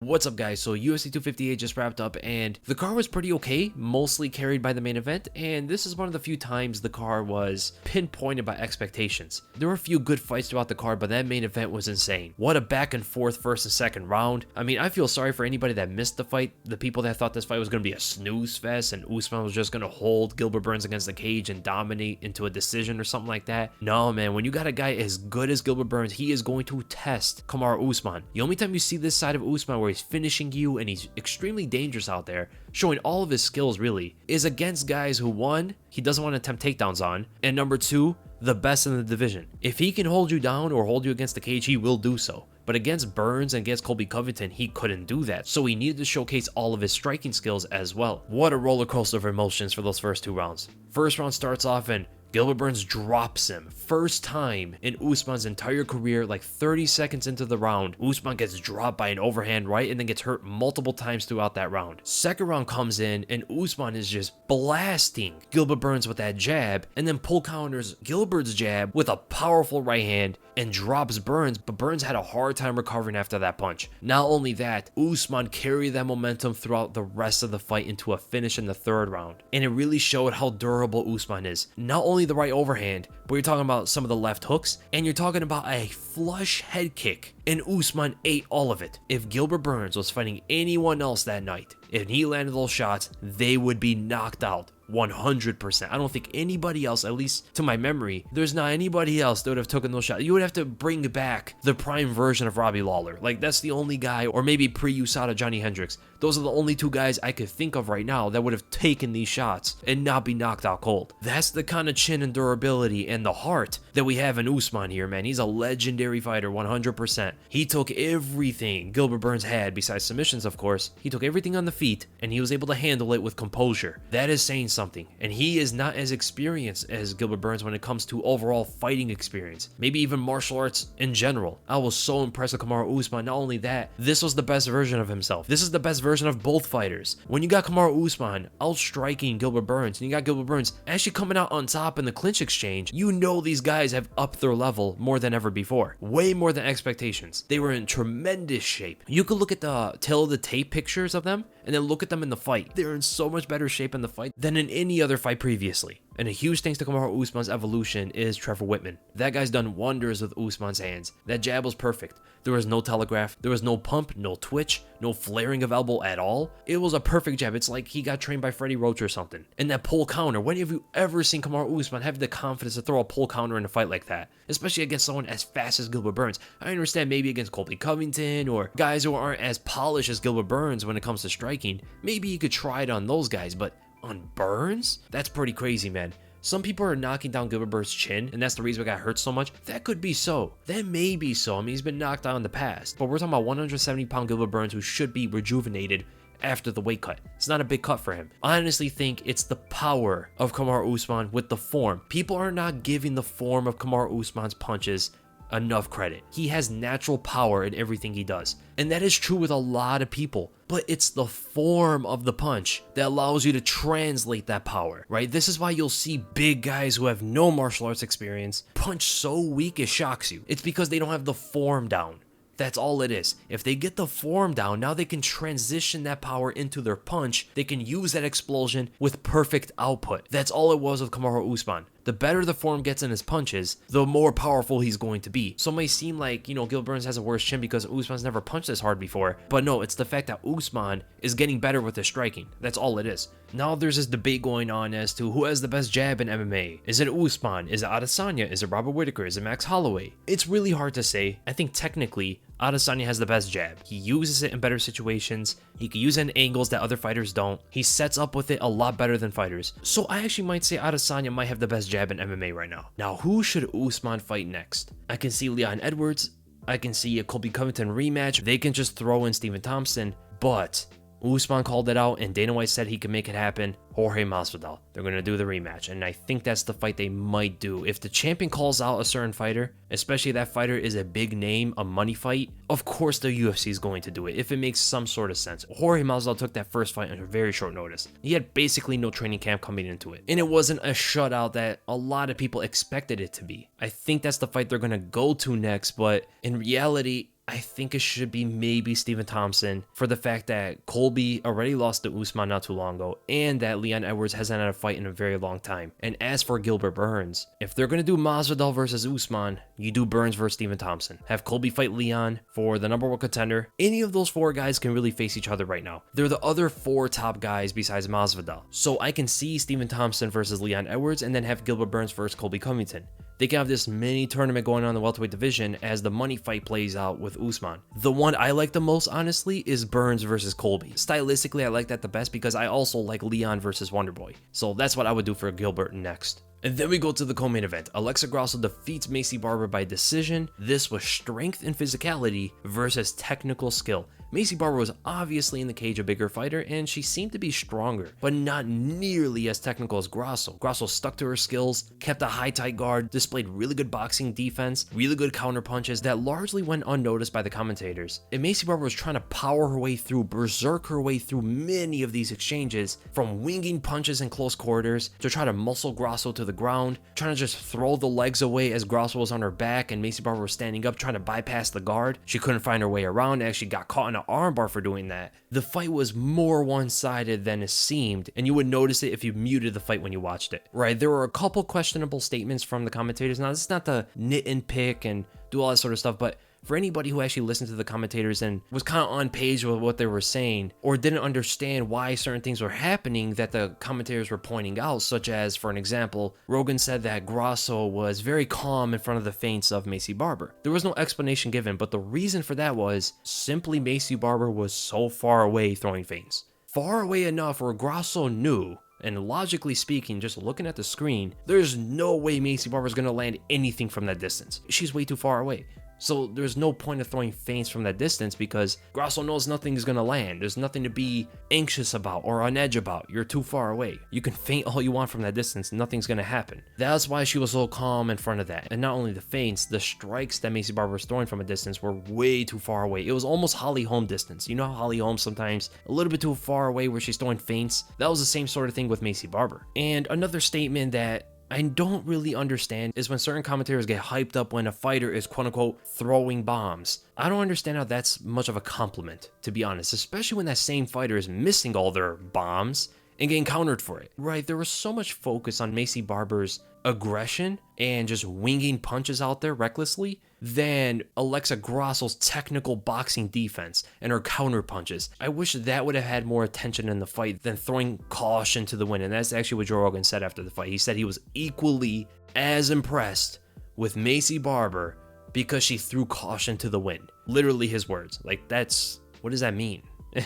What's up, guys? So UFC 258 just wrapped up and the card was pretty okay, mostly carried by the main event, and this is one of the few times the card was pinpointed by expectations. There were a few good fights throughout the card, but that main event was insane. What a back and forth first and second round. I mean, I feel sorry for anybody that missed the fight, the people that thought this fight was going to be a snooze fest and Usman was just going to hold Gilbert Burns against the cage and dominate into a decision or something like that. No, man, when you got a guy as good as Gilbert Burns, he is going to test Kamaru Usman. The only time you see this side of Usman where he's finishing you and he's extremely dangerous out there, showing all of his skills really, is against guys who, one, he doesn't want to attempt takedowns on, and number two, the best in the division. If he can hold you down or hold you against the cage, he will do so. But against Burns and against Colby Covington, he couldn't do that. So he needed to showcase all of his striking skills as well. What a roller coaster of emotions for those first two rounds. First round starts off and Gilbert Burns drops him. First time in Usman's entire career, like 30 seconds into the round, Usman gets dropped by an overhand right and then gets hurt multiple times throughout that round. Second round comes in and Usman is just blasting Gilbert Burns with that jab and then pull counters Gilbert's jab with a powerful right hand and drops Burns, but Burns had a hard time recovering after that punch. Not only that, Usman carried that momentum throughout the rest of the fight into a finish in the third round. And it really showed how durable Usman is. Not only the right overhand, but you're talking about some of the left hooks, and you're talking about a flush head kick, and Usman ate all of it. If Gilbert Burns was fighting anyone else that night, if he landed those shots, they would be knocked out. 100%. I don't think anybody else, at least to my memory, there's not anybody else that would have taken those shots. You would have to bring back the prime version of Robbie Lawler. Like, that's the only guy, or maybe pre-USADA Johnny Hendricks. Those are the only two guys I could think of right now that would have taken these shots and not be knocked out cold. That's the kind of chin and durability and the heart that we have in Usman here, man. He's a legendary fighter, 100%. He took everything Gilbert Burns had, besides submissions, of course. He took everything on the feet, and he was able to handle it with composure. That is saying something. And he is not as experienced as Gilbert Burns when it comes to overall fighting experience, maybe even martial arts in general. I was so impressed with Kamaru Usman. Not only that, this was the best version of himself. This is the best version of both fighters. When you got Kamaru Usman outstriking Gilbert Burns, and you got Gilbert Burns actually coming out on top in the clinch exchange, you know these guys have upped their level more than ever before. Way more than expectations. They were in tremendous shape. You could look at the tail of the tape pictures of them, and then look at them in the fight. They're in so much better shape in the fight than in any other fight previously. And a huge thanks to Kamaru Usman's evolution is Trevor Whitman. That guy's done wonders with Usman's hands. That jab was perfect. There was no telegraph, there was no pump, no twitch, no flaring of elbow at all. It was a perfect jab. It's like he got trained by Freddie Roach or something. And that pull counter, when have you ever seen Kamaru Usman have the confidence to throw a pull counter in a fight like that? Especially against someone as fast as Gilbert Burns. I understand maybe against Colby Covington or guys who aren't as polished as Gilbert Burns when it comes to striking. Maybe you could try it on those guys, but on Burns? That's pretty crazy, man. Some people are knocking down Gilbert Burns' chin, and that's the reason he got hurt so much. That could be so. That may be so. I mean, he's been knocked down in the past. But we're talking about 170-pound Gilbert Burns who should be rejuvenated after the weight cut. It's not a big cut for him. I honestly think it's the power of Kamaru Usman with the form. People are not giving the form of Kamaru Usman's punches enough credit. He has natural power in everything he does. And that is true with a lot of people. But it's the form of the punch that allows you to translate that power, right? This is why you'll see big guys who have no martial arts experience punch so weak it shocks you. It's because they don't have the form down. That's all it is. If they get the form down, now they can transition that power into their punch. They can use that explosion with perfect output. That's all it was with Kamaru Usman. The better the form gets in his punches, the more powerful he's going to be. So it may seem like, Gilbert Burns has a worse chin because Usman's never punched this hard before. But no, it's the fact that Usman is getting better with his striking. That's all it is. Now there's this debate going on as to who has the best jab in MMA. Is it Usman? Is it Adesanya? Is it Robert Whittaker? Is it Max Holloway? It's really hard to say. I think technically, Adesanya has the best jab. He uses it in better situations. He can use it in angles that other fighters don't. He sets up with it a lot better than fighters. So I actually might say Adesanya might have the best jab in MMA right now. Now, who should Usman fight next? I can see Leon Edwards. I can see a Colby Covington rematch. They can just throw in Stephen Thompson. But Usman called it out, and Dana White said he can make it happen. Jorge Masvidal. They're going to do the rematch, and I think that's the fight they might do. If the champion calls out a certain fighter, especially if that fighter is a big name, a money fight, of course the UFC is going to do it, if it makes some sort of sense. Jorge Masvidal took that first fight under very short notice. He had basically no training camp coming into it, and it wasn't a shutout that a lot of people expected it to be. I think that's the fight they're going to go to next, but in reality, I think it should be maybe Stephen Thompson for the fact that Colby already lost to Usman not too long ago, and that Leon Edwards hasn't had a fight in a very long time. And as for Gilbert Burns, if they're going to do Masvidal versus Usman, you do Burns versus Stephen Thompson. Have Colby fight Leon for the #1 contender. Any of those 4 guys can really face each other right now. They're the other 4 top guys besides Masvidal. So I can see Stephen Thompson versus Leon Edwards and then have Gilbert Burns versus Colby Covington. They can have this mini tournament going on in the welterweight division as the money fight plays out with Usman. The one I like the most, honestly, is Burns versus Colby. Stylistically, I like that the best because I also like Leon versus Wonderboy. So that's what I would do for Gilbert next. And then we go to the co-main event. Alexa Grasso defeats Maycee Barber by decision. This was strength and physicality versus technical skill. Maycee Barber was obviously in the cage a bigger fighter, and she seemed to be stronger, but not nearly as technical as Grasso. Grasso stuck to her skills, kept a high tight guard, displayed really good boxing defense, really good counter punches that largely went unnoticed by the commentators. And Maycee Barber was trying to power her way through, berserk her way through many of these exchanges, from winging punches in close quarters to try to muscle Grasso to the ground, trying to just throw the legs away as Grasso was on her back and Maycee Barber was standing up trying to bypass the guard. She couldn't find her way around, actually got caught in an armbar for doing that. The fight was more one-sided than it seemed, and you would notice it if you muted the fight when you watched it. Right, there were a couple questionable statements from the commentators. Now, this is not to nit and pick and do all that sort of stuff, but for anybody who actually listened to the commentators and was kind of on page with what they were saying, or didn't understand why certain things were happening that the commentators were pointing out, such as, for an example, Rogan said that Grasso was very calm in front of the feints of Maycee Barber. There was no explanation given, but the reason for that was simply Maycee Barber was so far away throwing feints. Far away enough where Grasso knew, and logically speaking, just looking at the screen, there's no way Maycee Barber is going to land anything from that distance. She's way too far away. So there's no point of throwing feints from that distance because Grasso knows nothing is going to land. There's nothing to be anxious about or on edge about. You're too far away. You can feint all you want from that distance. Nothing's going to happen. That's why she was so calm in front of that. And not only the feints, the strikes that Maycee Barber was throwing from a distance were way too far away. It was almost Holly Holm distance. You know how Holly Holm sometimes a little bit too far away where she's throwing feints? That was the same sort of thing with Maycee Barber. And another statement that I don't really understand is when certain commentators get hyped up when a fighter is quote-unquote throwing bombs. I don't understand how that's much of a compliment, to be honest, especially when that same fighter is missing all their bombs and getting countered for it. Right, there was so much focus on Maycee Barber's aggression and just winging punches out there recklessly than Alexa Grasso's technical boxing defense and her counter punches. I wish that would have had more attention in the fight than throwing caution to the wind. And that's actually what Joe Rogan said after the fight. He said he was equally as impressed with Maycee Barber because she threw caution to the wind. Literally his words. Like, that's, what does that mean?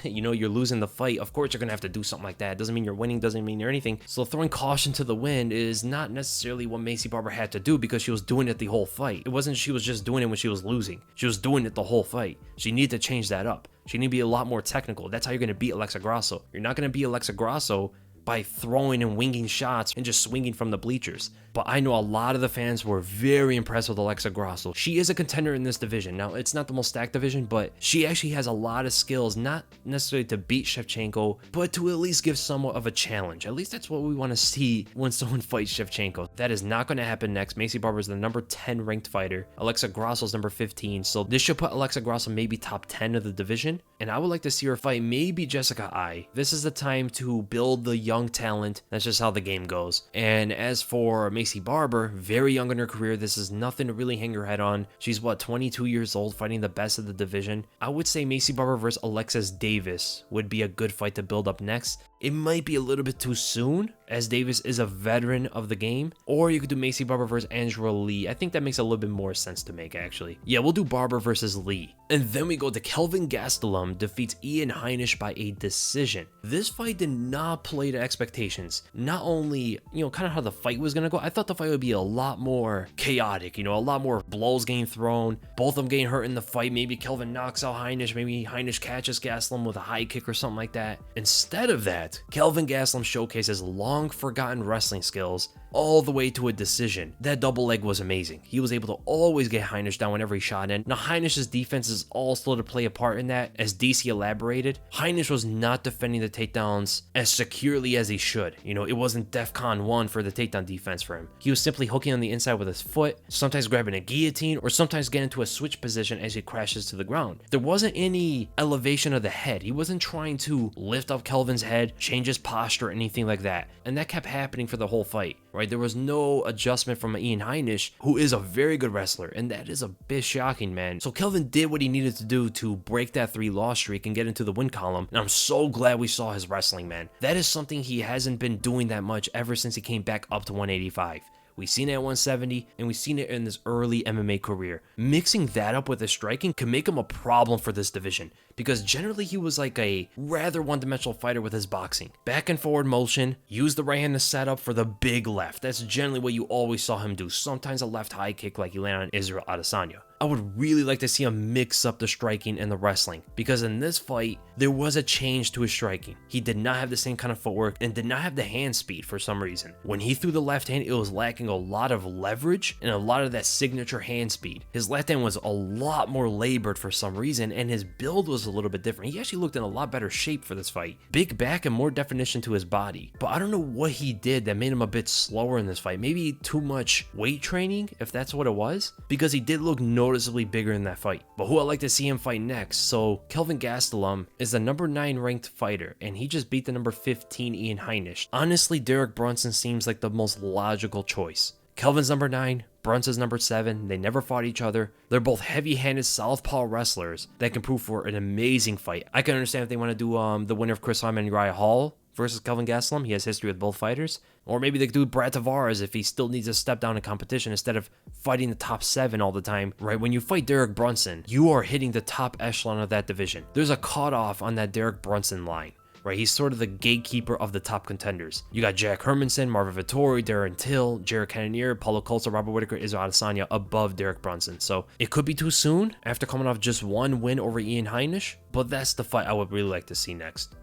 You know, you're losing the fight. Of course, you're going to have to do something like that. It doesn't mean you're winning, doesn't mean you're anything. So throwing caution to the wind is not necessarily what Maycee Barber had to do because she was doing it the whole fight. It wasn't she was just doing it when she was losing. She was doing it the whole fight. She needed to change that up. She needed to be a lot more technical. That's how you're going to beat Alexa Grasso. You're not going to beat Alexa Grasso by throwing and winging shots and just swinging from the bleachers. But I know a lot of the fans were very impressed with Alexa Grasso. She is a contender in this division. Now, it's not the most stacked division, but she actually has a lot of skills, not necessarily to beat Shevchenko, but to at least give somewhat of a challenge. At least that's what we want to see when someone fights Shevchenko. That is not going to happen next. Maycee Barber is the number 10 ranked fighter. Alexa Grasso is number 15, so this should put Alexa Grasso maybe top 10 of the division, and I would like to see her fight maybe Jessica Ai. This is the time to build the young talent. That's just how the game goes. And as for Maycee Barber, very young in her career. This is nothing to really hang your head on. She's, 22 years old, fighting the best of the division. I would say Maycee Barber versus Alexis Davis would be a good fight to build up next. It might be a little bit too soon, as Davis is a veteran of the game. Or you could do Maycee Barber versus Angela Lee. I think that makes a little bit more sense to make, actually. Yeah, we'll do Barber versus Lee. And then we go to Kelvin Gastelum defeats Ian Heinisch by a decision. This fight did not play to expectations. Not only, kind of how the fight was going to go, I thought the fight would be a lot more chaotic, a lot more blows getting thrown, both of them getting hurt in the fight. Maybe Kelvin knocks out Heinisch, maybe Heinisch catches Gastelum with a high kick or something like that. Instead of that, Kelvin Gastelum showcases long forgotten wrestling skills all the way to a decision. That double leg was amazing. He was able to always get Heinisch down whenever he shot in. Now, Heinisch's defense is also to play a part in that. As DC elaborated, Heinisch was not defending the takedowns as securely as he should. You know, it wasn't DEFCON 1 for the takedown defense for him. He was simply hooking on the inside with his foot, sometimes grabbing a guillotine, or sometimes getting into a switch position as he crashes to the ground. There wasn't any elevation of the head. He wasn't trying to lift up Kelvin's head, change his posture, or anything like that. And that kept happening for the whole fight, right? There was no adjustment from Ian Heinisch, who is a very good wrestler, and that is a bit shocking, man. So Kelvin did what he needed to do to break that 3-loss streak and get into the win column, and I'm so glad we saw his wrestling, man. That is something he hasn't been doing that much ever since he came back up to 185. We've seen it at 170, and we've seen it in his early MMA career. Mixing that up with his striking can make him a problem for this division, because generally he was like a rather one-dimensional fighter with his boxing. Back and forward motion, use the right hand to set up for the big left. That's generally what you always saw him do. Sometimes a left high kick like he landed on Israel Adesanya. I would really like to see him mix up the striking and the wrestling, because in this fight, there was a change to his striking. He did not have the same kind of footwork and did not have the hand speed for some reason. When he threw the left hand, it was lacking a lot of leverage and a lot of that signature hand speed. His left hand was a lot more labored for some reason, and his build was a little bit different. He actually looked in a lot better shape for this fight. Big back and more definition to his body. But I don't know what he did that made him a bit slower in this fight. Maybe too much weight training, if that's what it was, because he did look noticeably bigger in that fight. But who I'd like to see him fight next? So Kelvin Gastelum is the number 9 ranked fighter, and he just beat the number 15 Ian Heinisch. Honestly, Derek Brunson seems like the most logical choice. Kelvin's number 9, Brunson's number 7. They never fought each other. They're both heavy-handed southpaw wrestlers that can prove for an amazing fight. I can understand if they want to do the winner of Chris Weidman and Uriah Hall versus Kelvin Gastelum. He has history with both fighters. Or maybe they could do Brad Tavares if he still needs to step down in competition instead of fighting the top 7 all the time, right? When you fight Derek Brunson, you are hitting the top echelon of that division. There's a cutoff on that Derek Brunson line, right? He's sort of the gatekeeper of the top contenders. You got Jack Hermanson, Marvin Vettori, Darren Till, Jared Cannonier, Paulo Costa, Robert Whitaker, Israel Adesanya above Derek Brunson. So it could be too soon after coming off just one win over Ian Heinisch, but that's the fight I would really like to see next.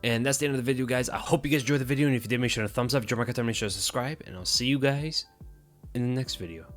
And that's the end of the video, guys. I hope you guys enjoyed the video, and if you did, make sure to thumbs up, drop my comment, make sure to subscribe, and I'll see you guys in the next video.